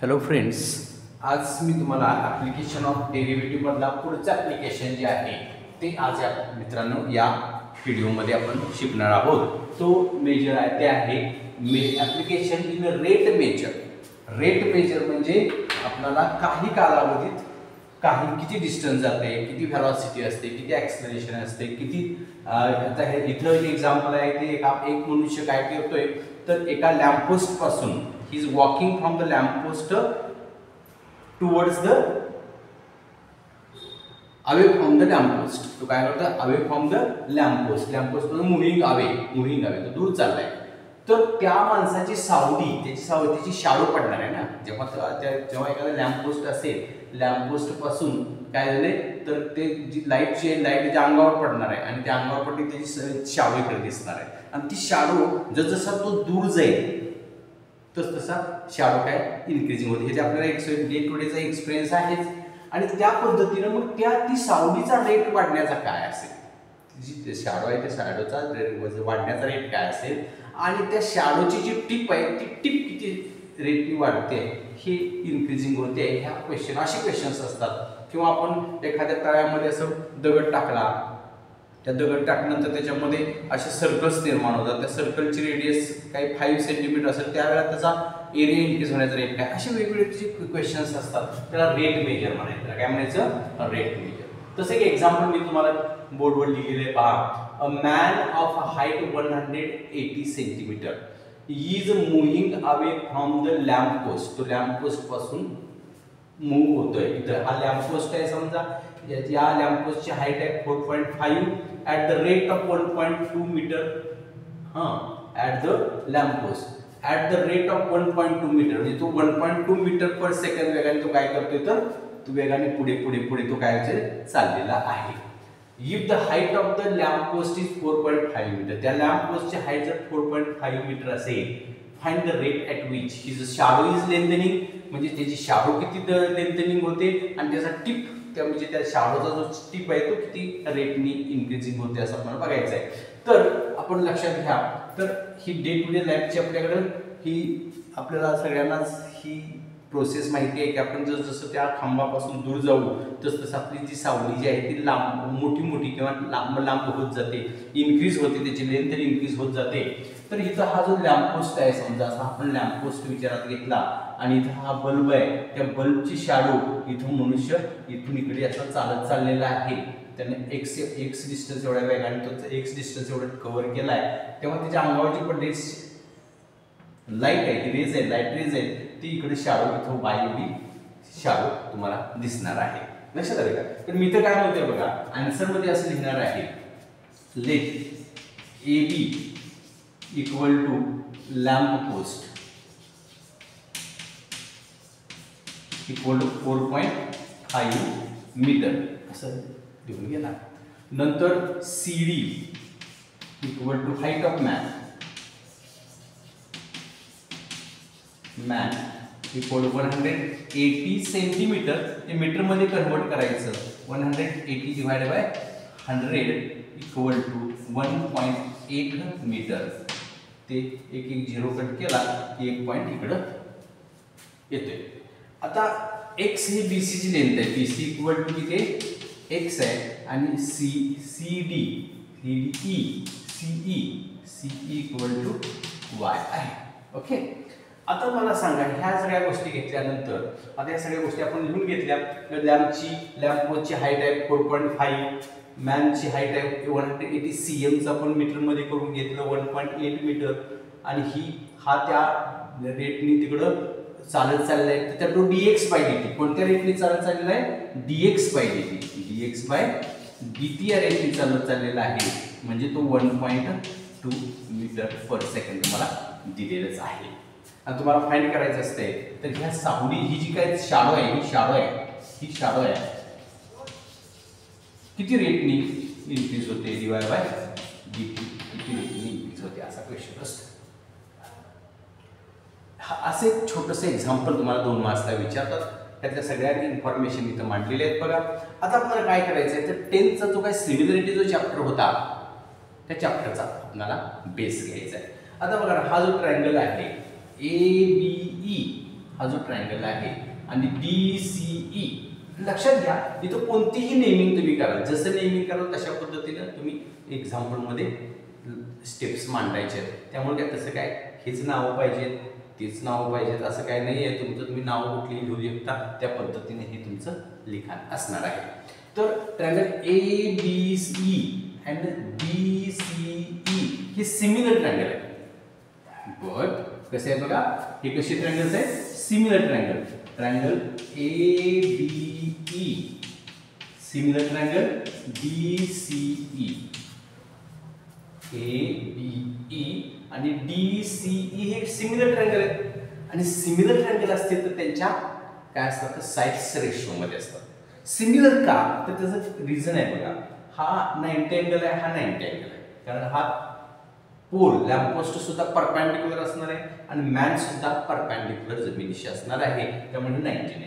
Hello friends, आज मी तुम्हाला application of derivative मधला पुढचं ॲप्लिकेशन जे आहे ते आज या मित्रांनो या व्हिडिओमध्ये आपण शिकणार आहोत. तो मेजर आहे ते आहे application in rate measure. Rate measure म्हणजे आपल्याला काही कालावधीत किती डिस्टन्स जाते, किती व्हेलॉसिटी असते, किती ॲक्सेलरेशन असते, किती आता हे इथलं एक एक्झाम्पल आहे ते एक मनुष्य काय करतोय तर एका लॅम्पपोस्ट पासून he is walking from the lamppost towards the away from the lamppost. तो काय करतो अवे फ्रॉम द लॅम्पपोस्ट पासून मुव्हिंग अवे तो दूर चाललाय. तर त्या माणसाची सावली त्याची शाडो पडणार आहे ना. जेव्हा एखादा लॅम्पपोस्ट असेल, लॅम्पपोस्ट पासून काय झाले तर ते जी लाईट त्याच्या अंगावर पडणार आहे आणि त्या अंगावर पडली त्याची शाडो इकडे दिसणार आहे. आणि ती शाडो जसा तो दूर जाईल तसा शाडो काय इन्क्रीजिंग होते. हे जे आपल्याला डे टू डेचा एक्सपिरियन्स आहेच. आणि त्या पद्धतीनं मग ती सावलीचा रेट वाढण्याचा काय असेल, जी शाडो आहे त्या शाडोचा वाढण्याचा रेट काय असेल आणि त्या शाडोची जी टिप आहे ती टिप किती रेटनी वाढते हे इन्क्रीजिंग होते. ह्या असे क्वेश्चन्स असतात. किंवा आपण एखाद्या तळ्यामध्ये असं दगड टाकला, त्या दगड टाकल्यानंतर त्याच्यामध्ये असे सर्कल्स निर्माण होतात. त्या सर्कलची रेडियस काही 5 सेंटीमीटर असेल, त्यावेळेला त्याचा एरिया इन्क्रीज होण्याचा रेट काय, असे वेगवेगळे क्वेश्चन्स असतात. त्याला रेट मेजर म्हणायचं. काय म्हणायचं? Rate measure. तसं एक एक्झाम्पल मी तुम्हाला बोर्डवर लिहिलेलं आहे पहा. A man of height 180 centimetre is moving away from the lamp post. तो लॅम्प पोस्ट पासून मूव्ह होतोय. इथं हा लॅम्प पोस्ट आहे समजा. या लॅम्प पोस्टची हाईट आहे 4.5 at the rate of 1.2 metre. At the lamp post at the rate of 1.2 metre म्हणजे तो 1.2 मीटर पर सेकंड वेगाने तो काय करतोय तर तो वेगाने पुढे तो काय चाललेला आहे. If the height of the lamp post is 4.5 metre, त्या लॅम्प पोस्टची हाईट जर 4.5 मीटर असेल, find the rate at which his shadow is lengthening, म्हणजे त्याची शॅडो किती लेंथनिंग होते आणि त्याचा टिप म्हणजे त्या शॅडोचा जो टिप आहे तो किती रेटनी इन्क्रीजिंग होते असं आपल्याला बघायचं आहे. तर आपण लक्षात घ्या, तर ही डे टू डे लाईफची आपल्याकडे ही आपल्याला सगळ्यांनाच ही प्रोसेस माहिती आहे की आपण जसं त्या खांबापासून दूर जाऊ तसं आपली जी सावली जी आहे ती मोठी किंवा लांब होत जाते, इन्क्रीज होते, त्याची लेंथ इन्क्रीज होत जाते. तर इथं हा जो लॅम्पपोस्ट आहे समजा, असा आपण लॅम्पपोस्ट विचारात घेतला आणि इथं हा बल्ब आहे, त्या बल्बची शॅडो इथून मनुष्य इथून इकडे असा चालत चाललेला आहे. त्याने एक्स डिस्टन्स एवढ्या वेगाने तो एक्स डिस्टन्स एवढं कव्हर केलाय. तेव्हा त्याच्या अंगावरची पण लाईट आहे, लाईट रेज आहे, ती इकडे शॅडो इथं वाय एवढी शॅडो तुम्हाला दिसणार आहे. लक्षात आलं का? तर मी तर काय म्हणतोय बघा, आन्सर मध्ये असं लिहिणार आहे, let A B equal to lamp post equal to 4.5 metre असं लिहून घेणार. नंतर C D equal to height of man equal to 180 centimetre. हे मीटरमध्ये कन्वर्ट करायचं. 180 divide by 100 equal to 1.8 metre. ते एक झिरो कट केला की एक पॉईंट इकडं येतोय. आता एक्स ही बीसी ची लेंथ आहे. बीसी इक्वल टू किती एक्स आहे आणि सीई इक्वल टू वाय आहे. ओके. आता मला सांगा, ह्या सगळ्या गोष्टी घेतल्यानंतर आता या सगळ्या गोष्टी आपण लिहून घेतल्या. लॅम्प पोस्टची हाईट आहे 4.5, मॅनची हाईट आहे 180 cm आपण मीटरमध्ये करून घेतलं 1.8 मीटर. आणि हा त्या रेटनी तिकडं चालत चाललेला आहे. तर त्या तो dx बाय dt कोणत्या रेटने चालत चाललेला आहे? dx बाय dt या रेटने चालत चाललेला आहे. म्हणजे तो 1.2 मीटर पर सेकंड तुम्हाला दिलेलंच आहे. आणि तुम्हाला फाइंड करायचं असते तर ह्या सावली ही जी काय शॅडो आहे ही शॅडो आहे किती रेटनी इन्क्रीज होते डिवाइड बाय dt किती रेटनी इन्क्रीज होते असा क्वेश्चन असतो. असे एक छोटंसं एक्झाम्पल तुम्हाला 2 मार्क्सला विचारतात. त्यातल्या सगळ्या इन्फॉर्मेशन इथं मांडलेले आहेत बघा. आता आपल्याला काय करायचं आहे तर 10th जो काय सिमिलरिटी जो चॅप्टर होता त्या चॅप्टरचा आपल्याला बेस घ्यायचा आहे. आता बघा हा जो ट्रायंगल आहे ABE हा जो ट्रायंगल आहे आणि DCE लक्षात घ्या, इथं कोणतीही नेमिंग तुम्ही कराल, जसं नेमिंग कराल तशा पद्धतीनं तुम्ही एक्झाम्पलमध्ये स्टेप्स मांडायचे आहेत. त्यामुळे काय तसं काय हेच नावं पाहिजेत तेच नावं पाहिजेत असं काय नाही आहे. तुमचं तुम्ही नाव कुठलीही लिहू शकता, त्या पद्धतीने हे तुमचं लिखाण असणार आहे. तर ट्रायंगल ABC अँड DCE हे सिमिलर ट्रायंगल आहे. बट कसे आहे बघा, हे कसे ट्रायंगल्स आहेत? Similar triangle. Triangle ABE similar triangle DCE, ABE आणि DCE हे सिमिलर ट्रायंगल आहेत. आणि सिमिलर ट्रायंगल असते तर त्यांच्या काय असतात, साइड्स रेशो मध्ये असतात. सिमिलर का, तर त्याचं रिझन आहे बघा. हा 90 अँगल आहे, हा 90 अँगल आहे, कारण हा पोल लॅम्पपोस्ट सुद्धा परपेंडिक्युलर असणार आहे आणि मॅन सुद्धा परपेंडिक्युलर जमिनीशी असणार आहे. त्यामुळे 90 अँगल.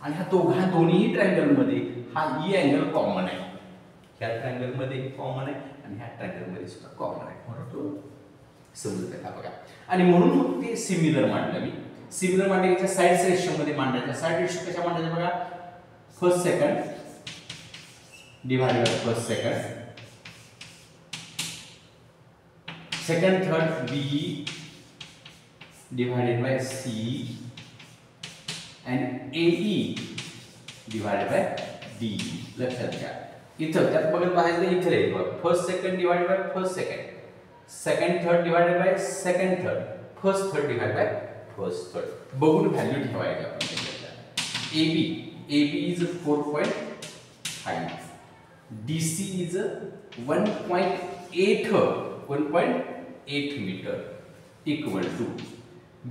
आणि ह्या दोन्ही ट्रायंगल मध्ये हा ई अँगल कॉमन आहे. ह्या ट्रायंगल मध्ये कॉमन आहे आणि ह्या ट्रायंगल मध्ये सुद्धा कॉमन आहे. म्हणून तो समजलं का बघा. आणि म्हणून मग ते सिमिलर मांडलं मी. सिमिलर मांडले याच्या साइड्स रेशो मध्ये मांडायच्या. साइड रेशो कशा मांडायच्या बघा, first second divided by first second, second third B divided by C and AE divided by D. लक्षात घ्या, इथं त्यात बघत पाहायचं इथं आहे बघ, first second divided by first second, second third divided by second third, first third divided by first third. बघून व्हॅल्यू ठेवायची आपण. AB is 4.5, DC is 1.8 metre equal to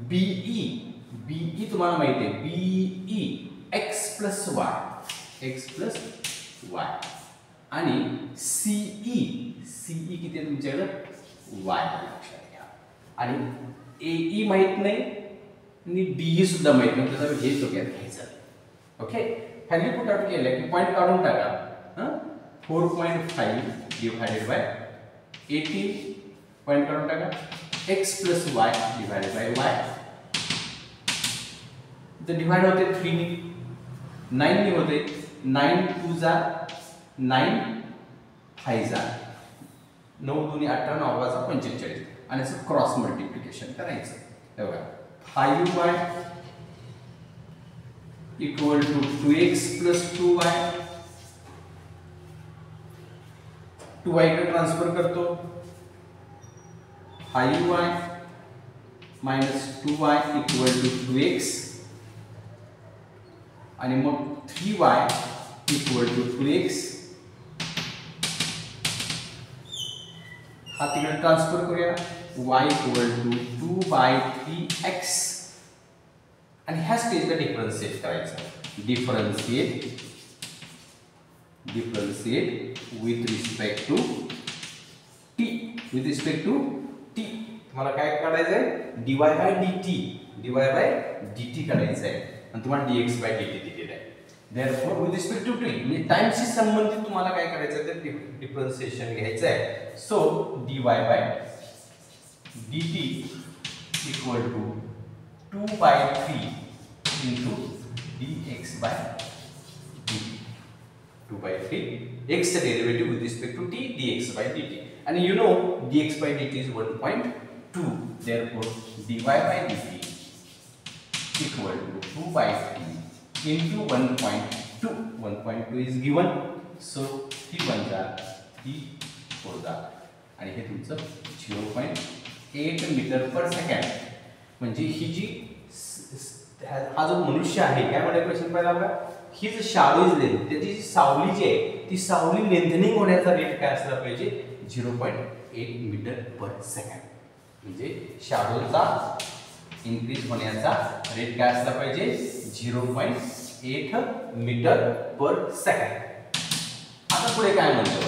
BE तुम्हाला माहिती आहे, BE x प्लस y आणि CE किती आहे तुमच्याकडे y लक्षात घ्या. आणि AE माहित नाही आणि DE सुद्धा माहित नाही, त्याचा हे तो घ्यायचा. ओके, व्हॅल्यू पुट आउट केलं की पॉइंट काढून टाका. 4.5 डिवाइडेड बाय 18 पॉइंट काढून टाका, x plus y divided by y. तर डिवाइड होते 3 ने, 9 ने होते, 9 2 जा 9 5 जा 9 2 18 9 5 45 आणि असं क्रॉस मल्टिप्लिकेशन करायचं. बघा 5y equal to 2x plus 2y, 2y कडे ट्रान्सफर करतो, 5y minus 2y equal to 2x आणि मग 3y इक्वल टू 2x. हा तिकडे ट्रान्सफर करूया, y इक्वल टू 2/3x आणि ह्या स्टेजला डिफरन्शिएट करायचं. Differentiate with respect to t. तुम्हाला काय काढायचंय, dy बाय dt काढायचं आहे आणि तुम्हाला dx बाय dt दिलेलं आहे. Therefore with respect to t म्हणजे टाइमशी संबंधित तुम्हाला काय करायचं आहे, तर डिफरन्शिएशन घ्यायचं आहे. So dy by dt equal to 2/3 into dx by dt. 2/3 x derivative with respect to t dx by dt, and you know dx by dt is 1.2. Therefore dy by dt equal to 2/3 into 1.2. 1.2 is given, so 3 1 जा 3 4 जा आणि हे तुमचं 0.8 metre per second. म्हणजे ही जी हा जो मनुष्य आहे, काय म्हणते क्वेश्चन पहिला बघा, ही जी शॅडो इज लेंथ, त्याची जी सावली जी आहे ती सावली लेंथनिंग होण्याचा रेट काय असला पाहिजे, 0.8 मीटर पर सेकंड. म्हणजे शॅडोचा इन्क्रीज होण्याचा रेट काय असला पाहिजे, 0.8 मीटर पर सेकंड. आता पुढे काय म्हणतो,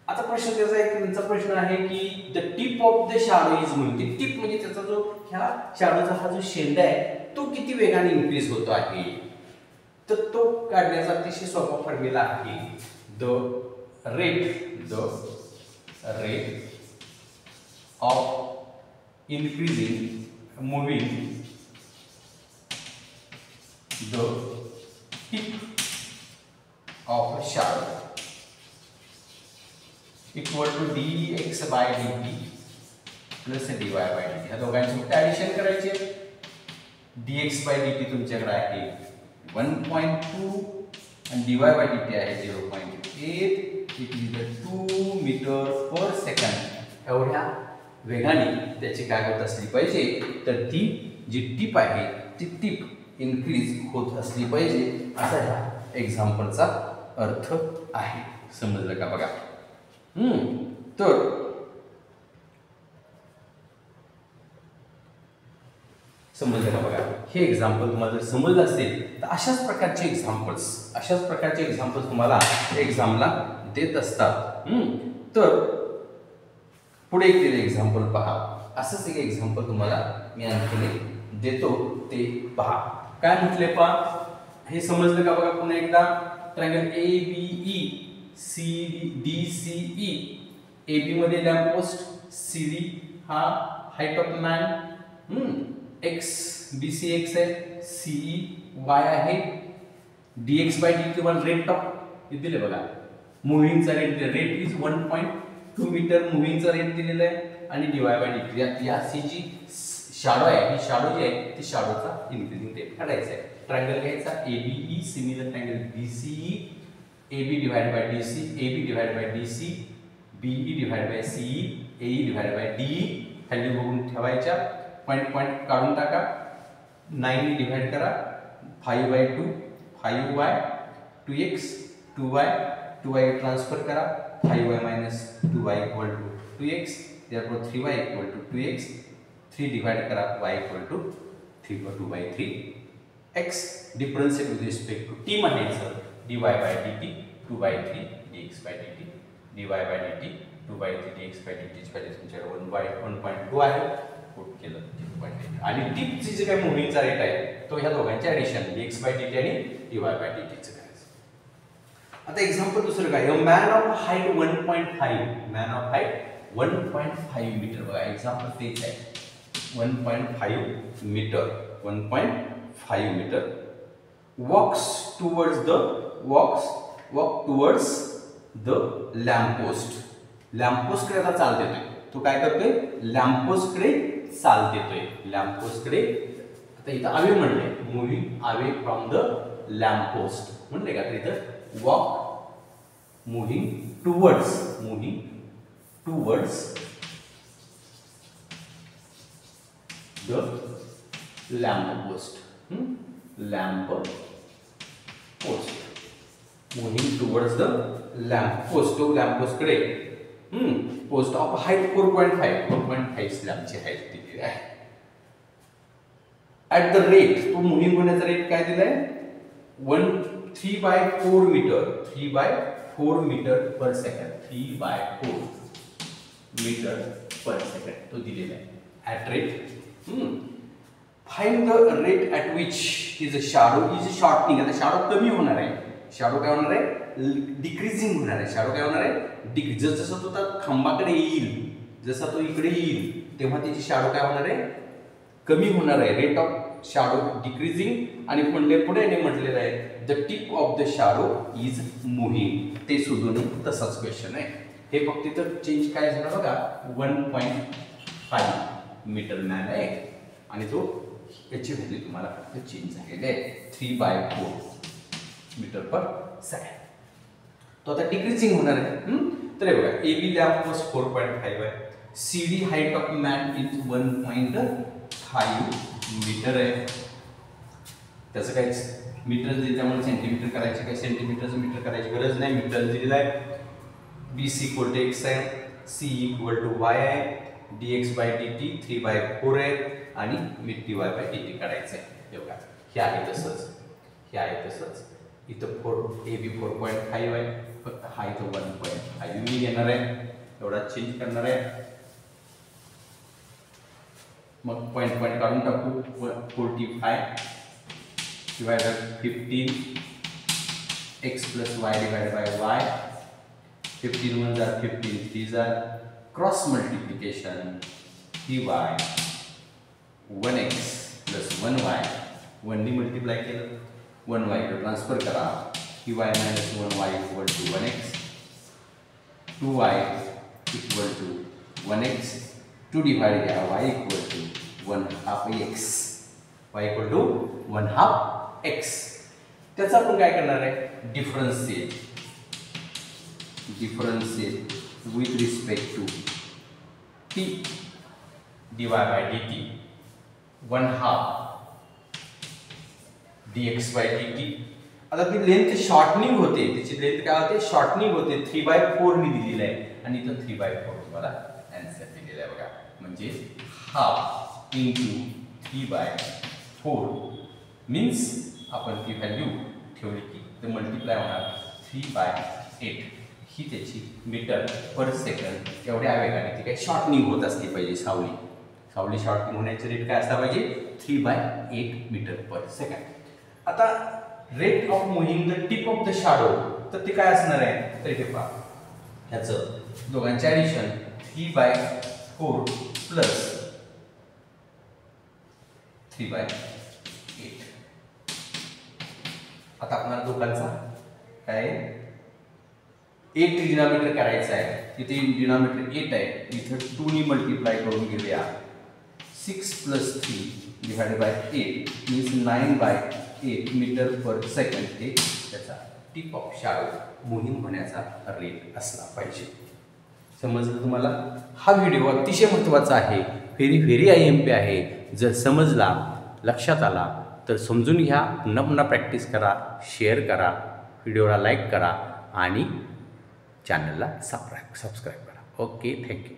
आता प्रश्न त्याचा एक त्यांचा प्रश्न आहे की the tip of the shadow is म्हणते. टिप म्हणजे त्याचा जो ह्या शॅडोचा हा जो शेंडा आहे तो किती वेगाने इन्क्रीज होतो आहे, तर तो काढण्याचा अतिशय सोपा फॉर्म्युला आहे. The rate of increasing moving the tip of a shadow equal to dx by dt plus dy by dt. ह्या दोघांची ऍडिशन करायची आहे. dx by dt तुमच्याकडे आहे 1.2 आणि dy by dt आहे 0.8. It is the 2 metre per second. एवढ्या वेगाने त्याची काय होत असली पाहिजे, तर ती जी टिप आहे ती टिप इन्क्रीज होत असली पाहिजे, असा ह्या एक्झाम्पलचा अर्थ आहे. समजलं का बघा. तर समजलं का बघा. हे एक्झाम्पल तुम्हाला जर समजलं असेल तर अशाच प्रकारचे एक्झाम्पल्स तुम्हाला एक्झामला देत असतात. तर पुढे एक एक्झाम्पल पहा. असंच एक एक्झाम्पल तुम्हाला मी आणखी देतो, ते पहा. काय म्हटले पहा. हे समजलं का बघा. पुन्हा एकदा ट्रायंगल ABE DCE. AB मध्ये लॅम्प पोस्ट, CD हा height of man, x BC x आहे, CE y आहे, dx by dt one rate of दिले बघा. मुव्हिंगचा रेट इज 1.2 मीटर मुव्हिंगचा रेट दिलेला आहे आणि dy by dt या सी जी शॅडो आहे, ही शॅडो जी आहे ती शॅडोचा इन्क्रीजिंग रेट काढायचा आहे. ट्रायंगल घ्यायचा ABE similar triangle BCE, AB divided by DC, AB divided by DC, BE divided by CE, AE divided by DE. Value बघून ठेवायच्या. पॉइंट काढून टाका. 9 डिवाइड करा. 5/2 5y 2x 2y ट्रान्सफर करा. 5y minus 2y equal to 2x. therefore 3y equal to 2x. 3 divide करा. y equal to 2/3 x. Differentiate with respect to t म्हणायचं. dy by dt 2/3 dx by dt, dy by dt 2/3 dx by dt ची value तुमच्याकडे 1.2 आहे. Put केलं 0.8 आणि टिपची जे काही मुव्हिंगचा rate आहे तो ह्या दोघांचे ऍडिशन dx by dt आणि dy by dt चे करायचं. आता एक्झाम्पल दुसरं काय. Man of height 1.5 metre. बघा एक्झाम्पल तेच आहे. 1.5 metre walk towards the lamp post. Lamp post कडे आता चाल देतोय. तो काय करतोय. लॅम्प पोस्ट कडे चाल देतोय. लॅम्प पोस्ट कडे आता इथं अवे म्हणले, moving away from the lamp post म्हणले का. तर इथं walk moving towards the lamp post. Lamp post moving towards the lamp post. तो लॅम्प पोस्ट कडे पोस्ट ऑफ हाईट 4.5 स्लॅबची हाईट दिलेली आहे. ऍट द रेट तो मूव्हिंग होण्याचा रेट काय दिलाय 3/4 metre per second. 3/4 metre per second तो दिलेला आहे at rate. Find the rate at which his shadow is shortening. आता शॅडो कमी होणार आहे. शॅडो काय होणार आहे डिक्रीजिंग होणार आहे. शॅडो काय होणार आहे डिक्रीज. जसं तो त्या खांबाकडे येईल, जसा तो इकडे येईल तेव्हा त्याची शॅडो काय होणार आहे कमी होणार आहे. Rate of shadow decreasing. आणि पुढे म्हटलेलं आहे the tip of the shadow is moving. ते सुद्धा तसाच क्वेश्चन आहे. हे फक्त तर चेंज काय झालं बघा. 1.5 मीटर मॅन आहे आणि तो याची व्हॅल्यू तुम्हाला चेंज झालेली आहे 3/4 मीटर पर सेकंड. तो आता डिक्रीजिंग होणार आहे. तर हे बघा AB लॅम्प पोस्ट 4.5 आहे. CD height of man is 1.5 metre आहे. त्याचं काही मीटर दिले त्यामुळे सेंटीमीटर करायचे, काही सेंटीमीटरचं मीटर करायची गरज नाही. मीटर दिलेलं आहे. BC इक्वल टू x आहे, CE इक्वल टू y आहे, dx by dt 3/4 आहे आणि dy by dt काढायचं आहे. हे बघा हे आहे तसंच. इथं AB 4.5 आहे, फक्त हा इथं 1.5 मी घेणार आहे. एवढा चेंज करणार आहे. मग पॉइंट काढून टाकू. 45 divided 15 x plus y divided by y. 15 1s are 15 3s are cross multiplication dy 1x plus 1y 1 ने मल्टिप्लाय केलं 1y ट्रान्सफर करा, 3y minus 1y equal to 1x, 2y equal to 1x, 2 divide घ्या, y equal to 1/2x, y equal to 1/2x. त्याचा आपण काय करणार आहे, differentiate with respect to t dy by dt, 1/2 dx by dt. आता ती length shortening होते, त्याची लेंथ काय होते, शॉर्टनिंग होते. 3/4 ने दिलेलं आहे आणि इथं 3/4 तुम्हाला आन्सर दिलेला आहे बघा. म्हणजे हाफ इंटू 3/4 मीन्स आपण ती व्हॅल्यू ठेवली की तर मल्टिप्लाय होणार 3/8. ही त्याची मीटर पर सेकंड एवढ्या वेगाने ती काय शॉर्टनिंग होत असली पाहिजे. सावली शॉर्टनिंग होण्याचे रेट काय असला पाहिजे, 3/8 मीटर पर सेकंड. आता rate of moving the tip of the shadow, तर ते काय असणार आहे, तर इथे पहा ह्याचं दोघांचे ॲडिशन 3/4 प्लस 3/8. आता आपल्याला दोघांचा काय 8 डिनॉमिनेटर करायचा आहे. तिथे डिनॉमिनेटर 8 आहे, इथं 2 ने मल्टिप्लाय करून घेऊया. 6 plus 3 divided by 8 means 9/8 metre per second हे त्याचा टिप ऑफ शॅडो मुव्हिंग होण्याचा रेट असला पाहिजे. समजलं तुम्हाला. हा व्हिडिओ अतिशय महत्त्वाचा आहे, व्हेरी IMP आहे. जर समजला, लक्षात आला तर समजून घ्या, पुन्हा पुन्हा प्रॅक्टिस करा, शेअर करा, व्हिडिओला लाईक करा आणि चॅनलला सबस्क्राईब करा. Okay, thank you.